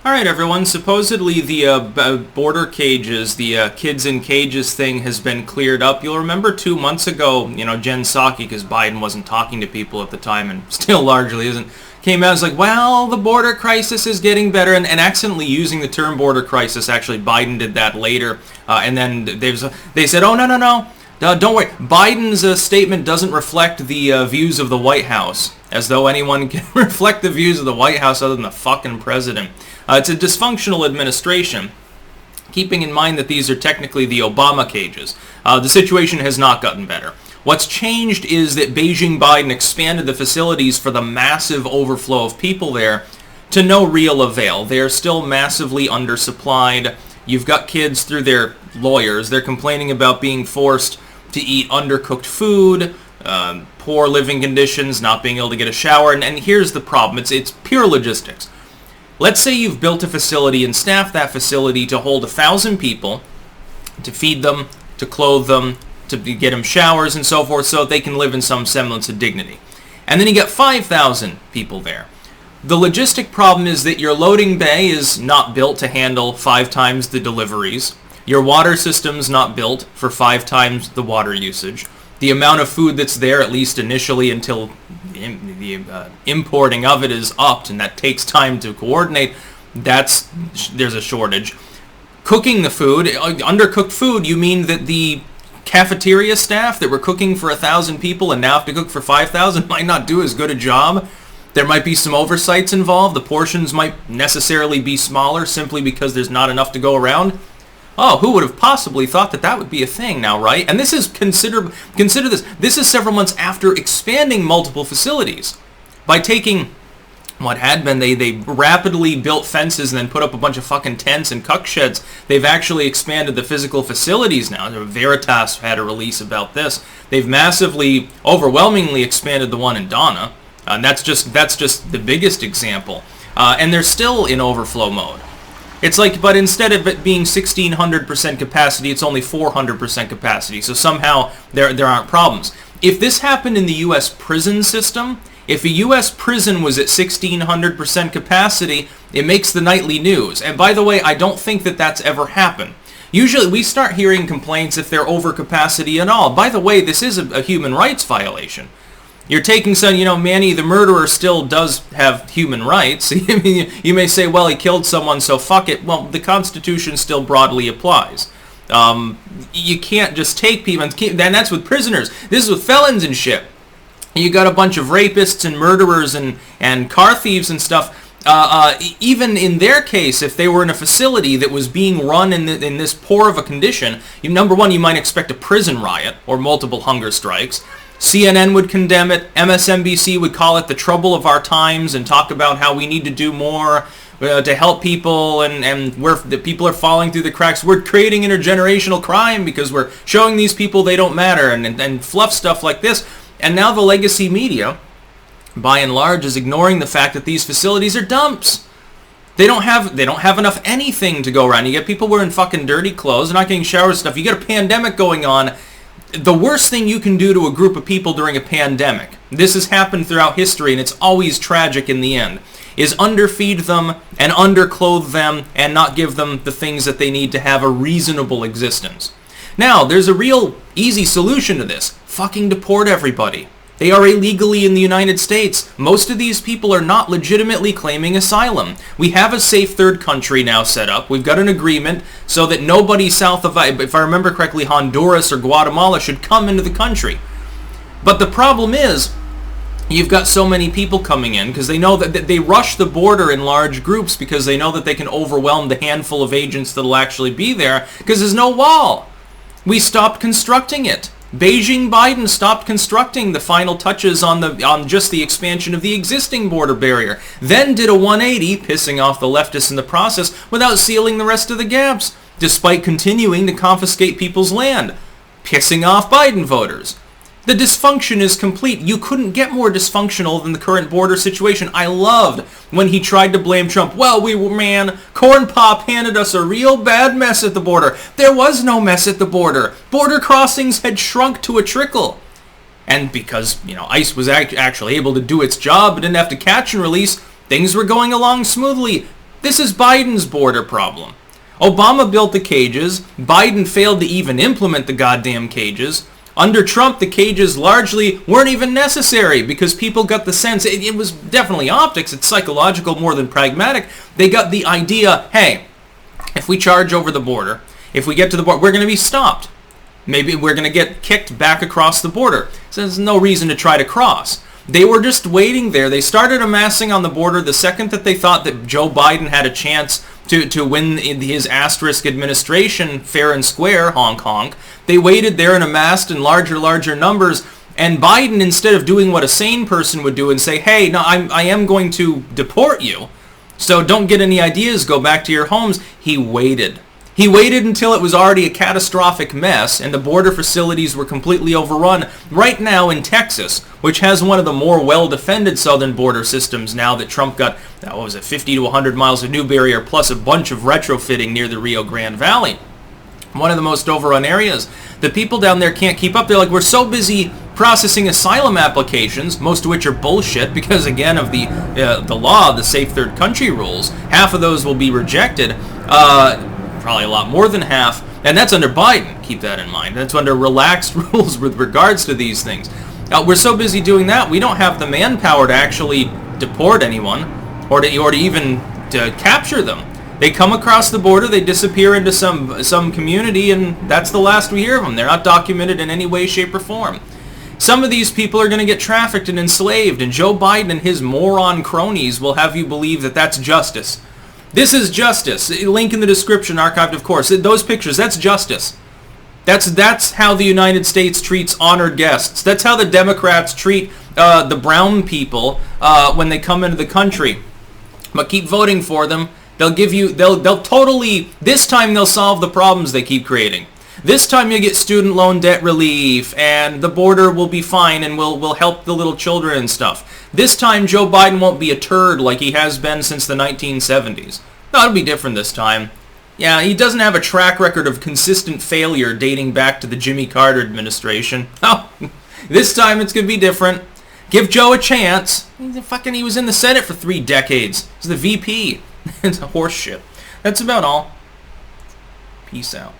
All right, everyone. Supposedly the border cages, the kids in cages thing has been cleared up. You'll remember 2 months ago, Jen Psaki, because Biden wasn't talking to people at the time and still largely isn't, came out and was like, well, the border crisis is getting better, and accidentally using the term border crisis. Actually, Biden did that later, and then they said, oh, no. Don't worry. Biden's statement doesn't reflect the views of the White House, as though anyone can reflect the views of the White House other than the fucking president. It's a dysfunctional administration, keeping in mind that these are technically the Obamacages. The situation has not gotten better. What's changed is that Biden expanded the facilities for the massive overflow of people there to no real avail. They are still massively undersupplied. You've got kids through their lawyers. They're complaining about being forced to eat undercooked food, poor living conditions, not being able to get a shower. And here's the problem. It's pure logistics. Let's say you've built a facility and staffed that facility to hold 1,000 people, to feed them, to clothe them, to get them showers and so forth, so they can live in some semblance of dignity. And then you get 5,000 people there. The logistic problem is that your loading bay is not built to handle 5 times the deliveries. Your water system's not built for 5 times the water usage. The amount of food that's there, at least initially until the importing of it is upped, and that takes time to coordinate, there's a shortage. Cooking the food, undercooked food, you mean that the cafeteria staff that were cooking for 1,000 people and now have to cook for 5,000 might not do as good a job? There might be some oversights involved. The portions might necessarily be smaller simply because there's not enough to go around. Oh, who would have possibly thought that would be a thing now, right? And this is, consider this, this is several months after expanding multiple facilities. By taking what had been, they rapidly built fences and then put up a bunch of fucking tents and cuck sheds. They've actually expanded the physical facilities now. Veritas had a release about this. They've massively, overwhelmingly expanded the one in Donna. And that's just the biggest example. And they're still in overflow mode. It's like, but instead of it being 1,600% capacity, it's only 400% capacity. So somehow there aren't problems. If this happened in the U.S. prison system, if a U.S. prison was at 1,600% capacity, it makes the nightly news. And by the way, I don't think that that's ever happened. Usually we start hearing complaints if they're over capacity and all. By the way, this is a human rights violation. You're taking some, Manny the murderer still does have human rights. You may say, well, he killed someone, so fuck it. Well, the Constitution still broadly applies. You can't just take people, and that's with prisoners. This is with felons and shit. You got a bunch of rapists and murderers and car thieves and stuff. Even in their case, if they were in a facility that was being run in this poor of a condition, number one, you might expect a prison riot or multiple hunger strikes. CNN would condemn it. MSNBC would call it the trouble of our times and talk about how we need to do more to help people and the people are falling through the cracks. We're creating intergenerational crime because we're showing these people they don't matter and fluff stuff like this. And now the legacy media, by and large, is ignoring the fact that these facilities are dumps. They don't have enough anything to go around. You get people wearing fucking dirty clothes, they're not getting shower stuff. You get a pandemic going on. The worst thing you can do to a group of people during a pandemic, this has happened throughout history and it's always tragic in the end, is underfeed them and underclothe them and not give them the things that they need to have a reasonable existence. Now, there's a real easy solution to this. Fucking deport everybody. They are illegally in the United States. Most of these people are not legitimately claiming asylum. We have a safe third country now set up. We've got an agreement so that nobody south of, if I remember correctly, Honduras or Guatemala should come into the country. But the problem is, you've got so many people coming in because they know that they rush the border in large groups because they know that they can overwhelm the handful of agents that'll actually be there because there's no wall. We stopped constructing it. Biden stopped constructing the final touches on just the expansion of the existing border barrier, then did a 180, pissing off the leftists in the process, without sealing the rest of the gaps, despite continuing to confiscate people's land, pissing off Biden voters. The dysfunction is complete. You couldn't get more dysfunctional than the current border situation. I loved when he tried to blame Trump. Well, Corn Pop handed us a real bad mess at the border. There was no mess at the border. Border crossings had shrunk to a trickle. And because, ICE was actually able to do its job and didn't have to catch and release, things were going along smoothly. This is Biden's border problem. Obama built the cages. Biden failed to even implement the goddamn cages. Under Trump, the cages largely weren't even necessary because people got the sense, it was definitely optics, it's psychological more than pragmatic. They got the idea, hey, if we charge over the border, if we get to the border, we're going to be stopped. Maybe we're going to get kicked back across the border. So there's no reason to try to cross. They were just waiting there. They started amassing on the border the second that they thought that Joe Biden had a chance to win his asterisk administration fair and square, honk honk. They waited there and amassed in larger numbers. And Biden, instead of doing what a sane person would do and say, hey, no, I am going to deport you, so don't get any ideas, go back to your homes, he waited. He waited until it was already a catastrophic mess and the border facilities were completely overrun. Right now in Texas, which has one of the more well-defended southern border systems now that Trump got, 50 to 100 miles of new barrier plus a bunch of retrofitting near the Rio Grande Valley. One of the most overrun areas. The people down there can't keep up. They're like, we're so busy processing asylum applications, most of which are bullshit because, again, of the law, the Safe Third Country rules. Half of those will be rejected. Probably a lot more than half, and that's under Biden, keep that in mind. That's under relaxed rules with regards to these things. We're so busy doing that, we don't have the manpower to actually deport anyone, or to even to capture them. They come across the border, they disappear into some community, and that's the last we hear of them. They're not documented in any way, shape, or form. Some of these people are going to get trafficked and enslaved, and Joe Biden and his moron cronies will have you believe that that's justice. This is justice. Link in the description, archived of course. Those pictures, that's justice. That's how the United States treats honored guests. That's how the Democrats treat the brown people when they come into the country. But keep voting for them. They'll totally, this time they'll solve the problems they keep creating. This time you'll get student loan debt relief and the border will be fine and we'll help the little children and stuff. This time Joe Biden won't be a turd like he has been since the 1970s. No, it'll be different this time. Yeah, he doesn't have a track record of consistent failure dating back to the Jimmy Carter administration. Oh, this time it's going to be different. Give Joe a chance. He was in the Senate for 3 decades. He's the VP. It's a horse shit. That's about all. Peace out.